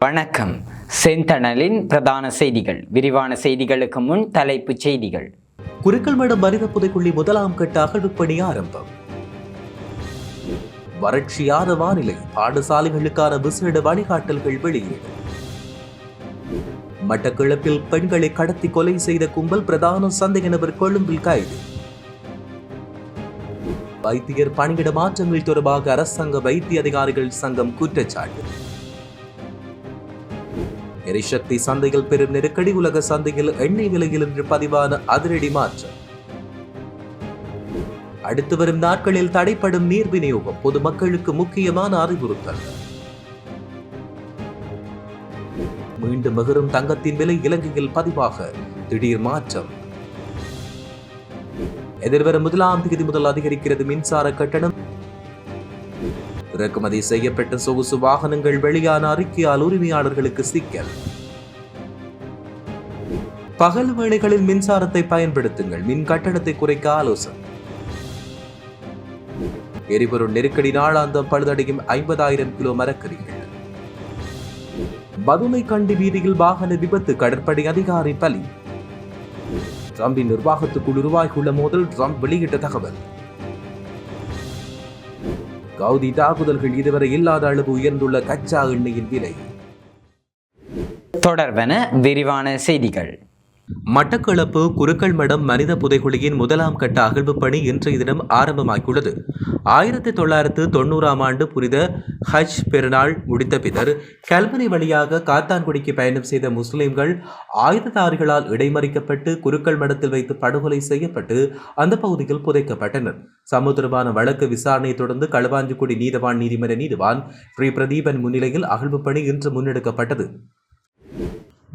வணக்கம். செந்தணலின் பிரதான செய்திகள். விரிவான செய்திகளுக்கு முன் தலைப்புச் செய்திகள். குருக்கள்மடம் மனித புதைக்குழி முதலாம் கட்ட அகழ்வுப்பணி ஆரம்பம். வறட்சியான வானிலை, பாடசாலைகளுக்கான விசேட வழிகாட்டல்கள் வெளியீடு. மட்டக்களப்பில் பெண்களை கடத்தி கொலை செய்த கும்பல் பிரதான சந்தேக நபர் கொழும்பில் கைது. வைத்தியர் பணியிட மாற்றங்கள் தொடர்பாக அரசாங்க வைத்திய அதிகாரிகள் சங்கம் குற்றச்சாட்டு. எரிசக்தி சந்தையில் பெரும் நெருக்கடி, உலக சந்தையில் எண்ணெய் விலையில் இன்று பதிவான அதிரடி மாற்றம். அடுத்து வரும் நாட்களில் தடைப்படும் நீர் விநியோகம், பொதுமக்களுக்கு முக்கியமான அறிவுறுத்தல். மீண்டும் எகிறும் தங்கத்தின் விலை, இலங்கையில் பதிவாக திடீர் மாற்றம். எதிர்வரும் 1ஆம் தேதி முதல் அதிகரிக்கிறது மின்சார கட்டணம். இறக்குமதி செய்யப்பட்ட சொகுசு வாகனங்கள் வெளியான அறிக்கையால் உரிமையாளர்களுக்கு சிக்கல். பகல் வேளைகளில் மின்சாரத்தை பயன்படுத்துங்கள், மின் கட்டணத்தை குறைக்க ஆலோசனை. எரிபொருள் நெருக்கடி, நாளாந்தம் பழுதடையும் 50,000 கிலோ மரக்கறிகள். பதுமை கண்டி வீதியில் வாகன விபத்து, கடற்படை அதிகாரி பலி. ட்ரம்பின் நிர்வாகத்துக்குள் உருவாகியுள்ள மோதல், ட்ரம்ப் வெளியிட்ட தகவல். கவுதி தாக்குதல்கள் இதுவரை இல்லாத அளவு உயர்ந்துள்ள கச்சா எண்ணெயின் விலை. தொடர்பென விரிவான செய்திகள். மட்டக்களப்பு குருக்கள்மடம் மனித புதைகுழியின் முதலாம் கட்ட அகழ்வு பணி இன்றைய தினம் ஆரம்பமாகியுள்ளது. 1990ஆம் ஆண்டு புனித ஹஜ் பெருநாள் முடித்த பின்னர் கல்வனை வழியாக காத்தான்குடிக்கு பயணம் செய்த முஸ்லிம்கள் ஆயுததாரிகளால் இடைமறிக்கப்பட்டு குருக்கள்மடத்தில் வைத்து படுகொலை செய்யப்பட்டு அந்த பகுதியில் புதைக்கப்பட்டனர். சமுத்திரமான வழக்கு விசாரணையை தொடர்ந்து களுவாஞ்சிக்குடி நீதவான் நீதிமன்ற நீதிவான் ஸ்ரீ பிரதீபன் முன்னிலையில் அகழ்வு பணி இன்று முன்னெடுக்கப்பட்டது.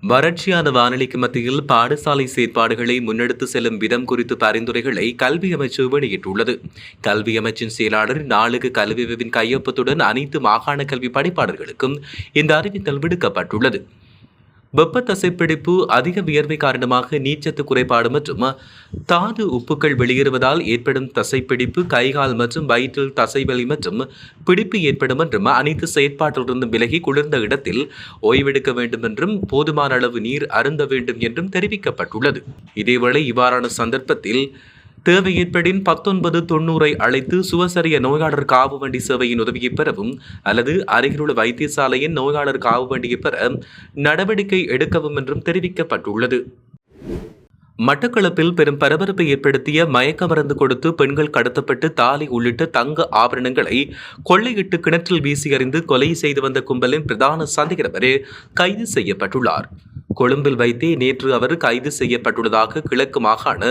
வறட்சியான வானிலைக்கு மத்தியில் பாடசாலை செயற்பாடுகளை முன்னெடுத்து செல்லும் விதம் குறித்து பரிந்துரைகளை கல்வி அமைச்சு வெளியிட்டுள்ளது. கல்வி அமைச்சின் செயலாளர் நாளுக்கு கல்விவின் கையொப்பத்துடன் அனைத்து மாகாண கல்வி பணிப்பாளர்களுக்கும் இந்த அறிவித்தல் விடுக்கப்பட்டுள்ளது. வெப்ப தசைப்பிடிப்பு, அதிக வியர்வை காரணமாக நீர்ச்சத்து குறைபாடு மற்றும் தாது உப்புக்கள் வெளியேறுவதால் ஏற்படும் தசைப்பிடிப்பு, கைகால் மற்றும் வயிற்றில் தசைவலி மற்றும் பிடிப்பு ஏற்படும் என்றும், அனைத்து செயற்பாட்டிலிருந்தும் விலகி குளிர்ந்த இடத்தில் ஓய்வெடுக்க வேண்டும் என்றும், போதுமான அளவு நீர் அருந்த வேண்டும் என்றும் தெரிவிக்கப்பட்டுள்ளது. இதேவேளை இவ்வாறான சந்தர்ப்பத்தில் தேவை ஏற்படின் 1990 அழைத்து சுவசரிய நோயாளர் காவு வண்டி சேவையின் உதவியை பெறவும் அல்லது அருகிலுள்ள வைத்தியசாலையின் நோயாளர் காவு வண்டியை பெற நடவடிக்கை எடுக்கவும் என்றும் தெரிவிக்கப்பட்டுள்ளது. மட்டக்களப்பில் பெரும் பரபரப்பை ஏற்படுத்திய மயக்க மருந்து கொடுத்து பெண்கள் கடத்தப்பட்டு தாலி உள்ளிட்ட தங்க ஆபரணங்களை கொள்ளையிட்டு கிணற்றில் வீசி எறிந்து கொலை செய்து வந்த கும்பலின் பிரதான சந்தேக நபர் கைது செய்யப்பட்டுள்ளார். கொழும்பில் வைத்தே நேற்று அவர் கைது செய்யப்பட்டுள்ளதாக கிழக்கு மாகாண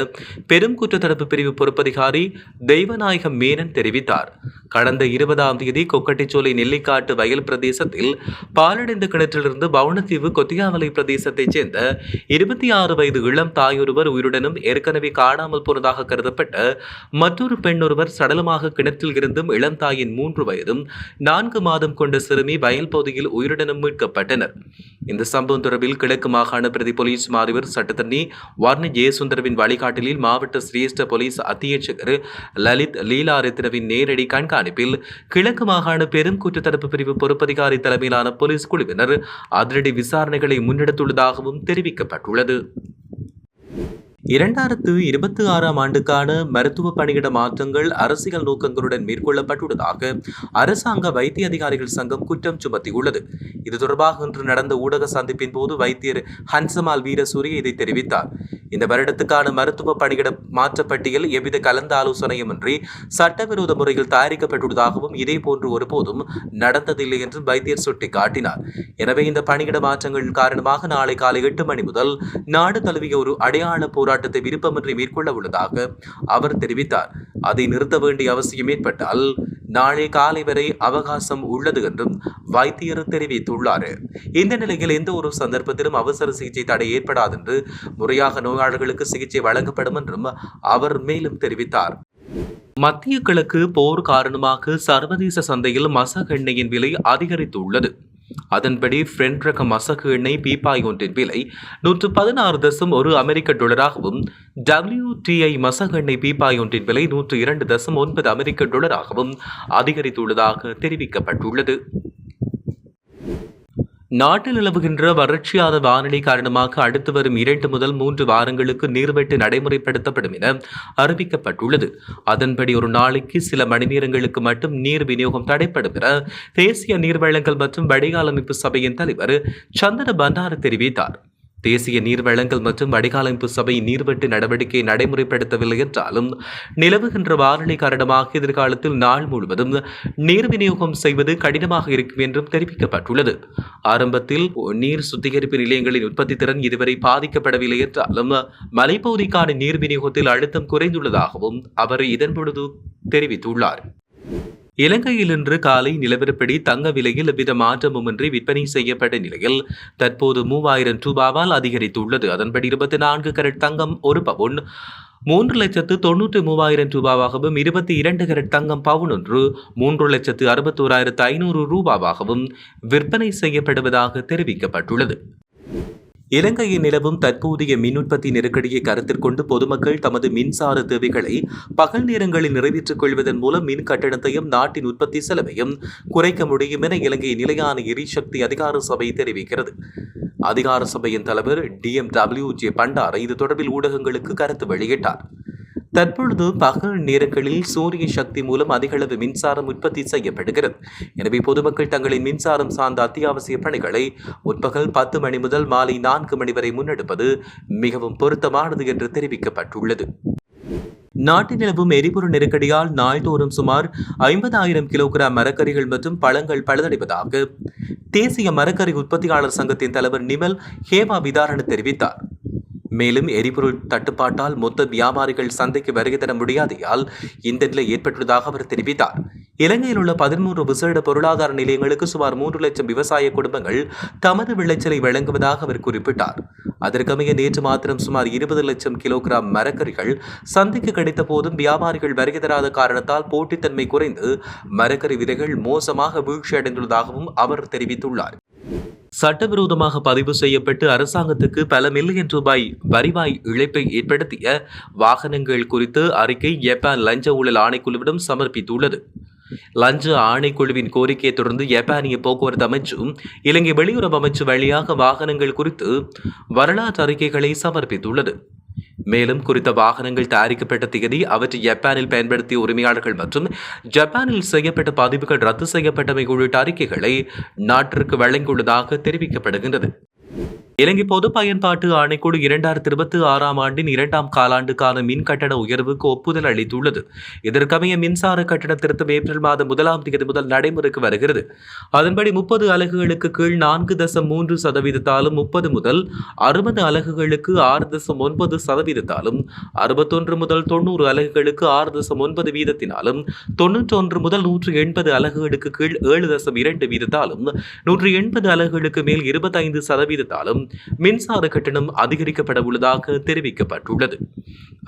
பெரும் குற்றத்தடுப்பு பிரிவு பொறுப்பதிகாரி தெய்வநாயகம் மேனன் தெரிவித்தார். கடந்த 20ஆம் தேதி கொக்கட்டிச்சோலை நெல்லிக்காட்டு வயல் பிரதேசத்தில் பாலடைந்த கிணற்றிலிருந்து பவுனத்தீவு கொத்தியாவலை பிரதேசத்தைச் சேர்ந்த 26 வயது இளம் தாயொருவர் உயிருடனும் ஏற்கனவே காணாமல் போனதாக கருதப்பட்ட மற்றொரு பெண் ஒருவர் சடலமாக கிணற்றில் இருந்தும் இளம் தாயின் 3 வயதும் 4 மாதம் கொண்ட சிறுமி வயல் பகுதியில் உயிருடனும் மீட்கப்பட்டனர். இந்த சம்பவம் தொடர்பில் கிழக்கு மாகாண பிரதி போலீஸ் மாதிபர் சட்டத்தரணி வர்ண ஜெயசுந்தரவின் வழிகாட்டலில் மாவட்ட சிரேஷ்ட போலீஸ் அத்தியட்சகர் லலித் லீலாரத்னவின் நேரடி கண்காணிப்பில் கிழக்கு மாகாண பெரும் குற்றத்தடுப்பு பிரிவு பொறுப்பதிகாரி தலைமையிலான போலீஸ் குழுவினர் அதிரடி விசாரணைகளை முன்னெடுத்துள்ளதாகவும் தெரிவிக்கப்பட்டுள்ளது. 2026ஆம் ஆண்டுக்கான மருத்துவ பணியிட மாற்றங்கள் அரசியல் நோக்கங்களுடன் மேற்கொள்ளப்பட்டுள்ளதாக அரசாங்க வைத்திய அதிகாரிகள் சங்கம் குற்றம் சுமத்தியுள்ளது. இது தொடர்பாக இன்று நடந்த ஊடக சந்திப்பின் போது வைத்தியர் ஹன்சமால் வீரசூரிய இதை தெரிவித்தார். இந்த வருடத்துக்கான மருத்துவ பணியிட மாற்றப்பட்டியல் எவ்வித கலந்த ஆலோசனையுமின்றி சட்டவிரோத முறையில் தயாரிக்கப்பட்டுள்ளதாகவும் இதேபோன்று ஒருபோதும் நடந்ததில்லை என்றும் வைத்தியர் சுட்டிக்காட்டினார். எனவே இந்த பணியிட மாற்றங்கள் காரணமாக நாளை காலை 8 மணி முதல் நாடு தழுவிய ஒரு அடையாள போராட்டத்தை விருப்பமின்றி மேற்கொள்ள உள்ளதாக அவர் தெரிவித்தார். அதை நிறுத்த வேண்டிய அவசியம் ஏற்பட்டால் நாளை காலை வரை அவகாசம் உள்ளது என்றும் வைத்தியர் தெரிவித்துள்ளார். இந்த நிலையில் எந்த ஒரு சந்தர்ப்பத்திலும் அவசர சிகிச்சை தடை ஏற்படாது என்று, முறையாக நோயாளர்களுக்கு சிகிச்சை வழங்கப்படும் என்றும் அவர் மேலும் தெரிவித்தார். மத்திய கிழக்கு போர் காரணமாக சர்வதேச சந்தையில் மசகு எண்ணெயின் விலை அதிகரித்துள்ளது. அதன்படி பிரெண்ட் ரக மசகு எண்ணெய் பீப்பாய் ஒன்றின் விலை 116.1 அமெரிக்க டாலராகவும், WTI மசகு எண்ணெய் பீப்பாய் ஒன்றின் விலை 102.9 அமெரிக்க டாலராகவும் அதிகரித்துள்ளதாக தெரிவிக்கப்பட்டுள்ளது. நாட்டில் நிலவுகின்ற வறட்சியான வானிலை காரணமாக அடுத்து வரும் 2 முதல் 3 வாரங்களுக்கு நீர்வெட்டு நடைமுறைப்படுத்தப்படும் என அறிவிக்கப்பட்டுள்ளது. அதன்படி ஒரு நாளைக்கு சில மணி நேரங்களுக்கு மட்டும் நீர் விநியோகம் தடைப்படும் என தேசிய நீர் வழங்கல் மற்றும் வடிகால் அமைப்பு சபையின் தலைவர் சந்தன பண்டார தெரிவித்தார். தேசிய நீர் வழங்கல் மற்றும் வடிகால் அமைப்பு சபை நீர்வெட்டு நடவடிக்கையை நடைமுறைப்படுத்தவில்லை என்றாலும் நிலவுகின்ற வானிலை காரணமாக எதிர்காலத்தில் நாள் முழுவதும் நீர் விநியோகம் செய்வது கடினமாக இருக்கும் என்றும் தெரிவிக்கப்பட்டுள்ளது. ஆரம்பத்தில் நீர் சுத்திகரிப்பு நிலையங்களின் உற்பத்தி திறன் இதுவரை பாதிக்கப்படவில்லை என்றாலும் மலைப்பகுதிக்கான நீர் விநியோகத்தில் அழுத்தம் குறைந்துள்ளதாகவும் அவர் இதன்பொழுது தெரிவித்துள்ளார். இலங்கையில் இன்று காலை நிலவரப்படி தங்க விலையில் எவ்வித மாற்றமுமின்றி விற்பனை செய்யப்பட்ட நிலையில் தற்போது 3000 ரூபாவால் அதிகரித்துள்ளது. அதன்படி 24 கரட் தங்கம் ஒரு பவுன் 3,93,000 ரூபாவாகவும் 22 கரட் தங்கம் பவுன் ஒன்று 3,61,500 ரூபாவாகவும் விற்பனை செய்யப்படுவதாக தெரிவிக்கப்பட்டுள்ளது. இலங்கையில் நிலவும் தற்போதைய மின் உற்பத்தி நெருக்கடியை கருத்தில் கொண்டு பொதுமக்கள் தமது மின்சார தேவைகளை பகல் நேரங்களில் நிறைவேற்றிக் கொள்வதன் மூலம் மின் கட்டணத்தையும் நாட்டின் உற்பத்தி செலவையும் குறைக்க முடியும் என இலங்கை நிலையான எரிசக்தி அதிகார சபை தெரிவிக்கிறது. அதிகார சபையின் தலைவர் DMWJ பண்டார இது தொடர்பில் ஊடகங்களுக்கு கருத்து வெளியிட்டார். தற்பொழுது பகல் நேரங்களில் சூரிய சக்தி மூலம் அதிகளவு மின்சாரம் உற்பத்தி செய்யப்படுகிறது. எனவே பொதுமக்கள் தங்களின் மின்சாரம் சார்ந்த அத்தியாவசிய பணிகளை முற்பகல் 10 மணி முதல் மாலை 4 மணி வரை முன்னெடுப்பது மிகவும் பொருத்தமானது என்று தெரிவிக்கப்பட்டுள்ளது. நாட்டில் நிலவும் எரிபொருள் நெருக்கடியால் நாள்தோறும் சுமார் 50,000 கிலோகிராம் மரக்கறிகள் மற்றும் பழங்கள் பழுதடைவதாக தேசிய மரக்கறி உற்பத்தியாளர் சங்கத்தின் தலைவர் நிமல் ஹேமா விதாரண தெரிவித்தார். மேலும் எரிபொருள் தட்டுப்பாட்டால் மொத்த வியாபாரிகள் சந்தைக்கு வருகை தர முடியாதையால் இந்த நிலை ஏற்பட்டுள்ளதாக அவர் தெரிவித்தார். இலங்கையில் உள்ள 13 விசேட பொருளாதார நிலையங்களுக்கு சுமார் 3 லட்சம் விவசாய குடும்பங்கள் தமது விளைச்சலை வழங்குவதாக அவர் குறிப்பிட்டார். அதற்கமைய நேற்று மாத்திரம் சுமார் 20 லட்சம் கிலோகிராம் மரக்கறிகள் சந்தைக்கு கிடைத்த போதும் வியாபாரிகள் வருகை தராத காரணத்தால் போட்டித்தன்மை குறைந்து மரக்கறி விதைகள் மோசமாக வீழ்ச்சியடைந்துள்ளதாகவும் அவர் தெரிவித்துள்ளார். சட்டவிரோதமாக பதிவு செய்யப்பட்டு அரசாங்கத்துக்கு பல மில்லியன் ரூபாய் வரிவாய் இழப்பை ஏற்படுத்திய வாகனங்கள் குறித்து அறிக்கை ஜப்பான் லஞ்ச ஊழல் ஆணைக்குழுவிடம் சமர்ப்பித்துள்ளது. லஞ்ச ஆணைக்குழுவின் கோரிக்கையை தொடர்ந்து ஜப்பானிய போக்குவரத்து அமைச்சும் இலங்கை வெளியுறவு அமைச்சு வழியாக வாகனங்கள் குறித்து வரலாற்று அறிக்கைகளை சமர்ப்பித்துள்ளது. மேலும் குறித்த வாகனங்கள் தயாரிக்கப்பட்ட தேதி, அவற்றை ஜப்பானில் பயன்படுத்திய உரிமையாளர்கள் மற்றும் ஜப்பானில் செய்யப்பட்ட பதிவுகள் ரத்து செய்யப்பட்டமை உள்ளிட்ட அறிக்கைகளை நாட்டிற்கு வழங்கியுள்ளதாக தெரிவிக்கப்படுகின்றது. இலங்கை பொது பயன்பாட்டு ஆணைக்குழு 2026 ஆண்டின் 2ஆம் காலாண்டுக்கான மின் கட்டண உயர்வுக்கு ஒப்புதல் அளித்துள்ளது. இதற்கமைய மின்சார கட்டண திருத்தம் ஏப்ரல் மாதம் 1ஆம் தேதி முதல் நடைமுறைக்கு வருகிறது. அதன்படி 30 அலகுகளுக்கு கீழ் 4.3%, 30 முதல் 60 அலகுகளுக்கு 6.9%, 61 முதல் 90 அலகுகளுக்கு 6.9 வீதத்தினாலும், 91 முதல் 180 அலகுகளுக்கு கீழ் 7.2 180 அலகுகளுக்கு மேல் 25% மின்சார கட்டணம் அதிகரிக்கப்பட உள்ளதாக தெரிவிக்கப்பட்டுள்ளது.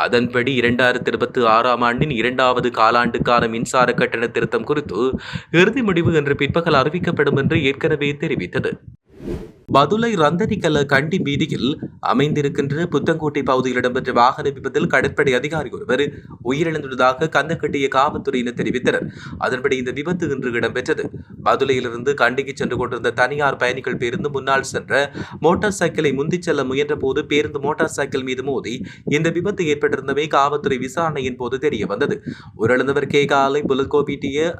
அதன்படி 2026 ஆண்டின் 2வது காலாண்டுக்கான மின்சார கட்டண திருத்தம் குறித்து இறுதி முடிவு இன்று பிற்பகல் அறிவிக்கப்படும் என்று ஏற்கனவே தெரிவித்தது. பதுளை ரந்தனிக்கல கண்டி வீதியில் அமைந்திருக்கின்ற புத்தங்கோட்டை பகுதியில் இடம்பெற்ற வாகன விபத்தில் கடற்படை அதிகாரி ஒருவர் உயிரிழந்துள்ளதாக கந்தக்கட்டிய காவல்துறையினர் தெரிவித்தனர். அதன்படி இந்த விபத்து இன்று இடம்பெற்றது. பதுளையிலிருந்து கண்டிக்கு சென்று கொண்டிருந்த தனியார் பயணிகள் பேருந்து முன்னால் சென்ற மோட்டார் சைக்கிளை முந்திச் செல்ல முயன்ற போது பேருந்து மோட்டார் சைக்கிள் மீது மோதி இந்த விபத்து ஏற்பட்டிருந்தமை காவல்துறை விசாரணையின் போது தெரிய வந்தது. உயிரிழந்தவர் கேகாலை புலகோபிட்டிய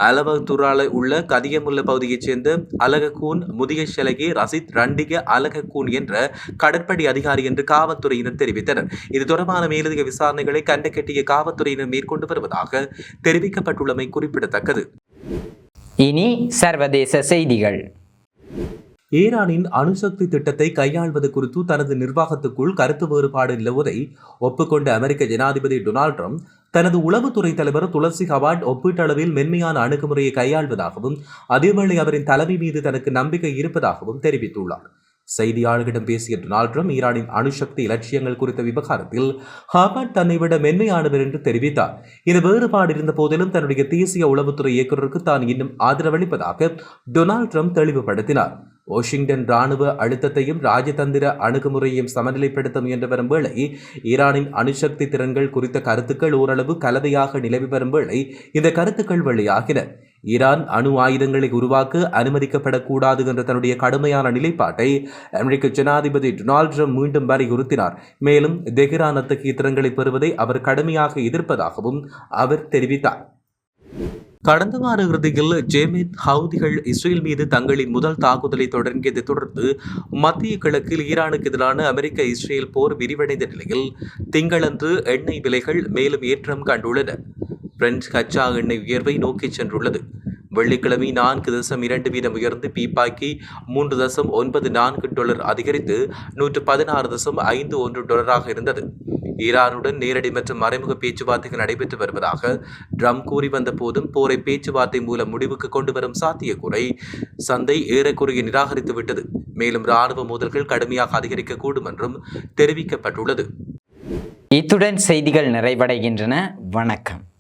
அலவத்துறால உள்ள கதியமுல்ல பகுதியைச் சேர்ந்த அலகக்கூன் முதிய செலகே ரசித் ரண்டிக அலகக்கூன் என்ற கடற்படை அதிகாரி என்று காவல்துறையினர் தெரிவித்தனர். இது தொடர்பான மேலதிக விசாரணைகளை கண்டகட்டிய காவல்துறையினர் மேற்கொண்டு வருவதாக தெரிவிக்கப்பட்டுள்ளமை குறிப்பிடத்தக்கது. இனி சர்வதேச செய்திகள். ஈரானின் அணுசக்தி திட்டத்தை கையாள்வது குறித்து தனது நிர்வாகத்துக்குள் கருத்து வேறுபாடு நிலவுவதை ஒப்புக்கொண்ட அமெரிக்க ஜனாதிபதி டொனால்ட் ட்ரம்ப் தனது உளவுத்துறை தலைவர் துளசி கபாட் ஒப்பீட்டளவில் மென்மையான அணுகுமுறையை கையாள்வதாகவும் அதேவேளை அவரின் தலைமை மீது தனக்கு நம்பிக்கை இருப்பதாகவும் தெரிவித்துள்ளார். செய்தியாளர்களிடம் பேசிய டொனால்ட் ட்ரம்ப் ஈரானின் அணுசக்தி இலட்சியங்கள் குறித்த விவகாரத்தில் ஹபாட் தன்னை விட மென்மையானவர் என்று தெரிவித்தார். இந்த வேறுபாடு இருந்த போதிலும் தன்னுடைய தேசிய உளவுத்துறை இயக்குநருக்கு தான் இன்னும் ஆதரவளிப்பதாக டொனால்ட் ட்ரம்ப் தெளிவுபடுத்தினார். வாஷிங்டன் ராணுவ அழுத்தத்தையும் ராஜதந்திர அணுகுமுறையையும் சமநிலைப்படுத்த முயன்று வரும் வேளை ஈரானின் அணுசக்தி திறன்கள் குறித்த கருத்துக்கள் ஓரளவு கலவையாக நிலவி வரும் வேளை இந்த கருத்துக்கள் வெளியாகின. ஈரான் அணு ஆயுதங்களை உருவாக்க அனுமதிக்கப்படக்கூடாது என்ற தன்னுடைய கடுமையான நிலைப்பாட்டை அமெரிக்க ஜனாதிபதி டொனால்ட் ட்ரம்ப் மீண்டும் வலியுறுத்தினார். மேலும் தெஹ்ரான் அத்தகைய திறன்களை பெறுவதை அவர் கடுமையாக எதிர்ப்பதாகவும் அவர் தெரிவித்தார். கடந்த வார இறுதியில் ஜேமென் ஹவுதிகள் இஸ்ரேல் மீது தங்களின் முதல் தாக்குதலை தொடங்கியதை தொடர்ந்து மத்திய கிழக்கில் ஈரானுக்கு எதிரான அமெரிக்க இஸ்ரேல் போர் விரிவடைந்த நிலையில் திங்களன்று எண்ணெய் விலைகள் மேலும் ஏற்றம் கண்டுள்ளன. பிரெஞ்சு கச்சா எண்ணெய் உயர்வை நோக்கி சென்றுள்ளது. வெள்ளிக்கிழமை 4.2% உயர்ந்து பீப்பாய்க்கு $3.94 அதிகரித்து $116.51 இருந்தது. ஈரானுடன் நேரடி மற்றும் மறைமுக பேச்சுவார்த்தைகள் நடைபெற்று வருவதாக ட்ரம்ப் கூறி வந்த போதும் போரை பேச்சுவார்த்தை மூலம் முடிவுக்கு கொண்டு வரும் சாத்தியக்கூறை சந்தை ஏறக்குறைய நிராகரித்துவிட்டது. மேலும் இராணுவ மோதல்கள் கடுமையாக அதிகரிக்கக்கூடும் என்றும் தெரிவிக்கப்பட்டுள்ளது. இத்துடன் செய்திகள் நிறைவடைகின்றன. வணக்கம்.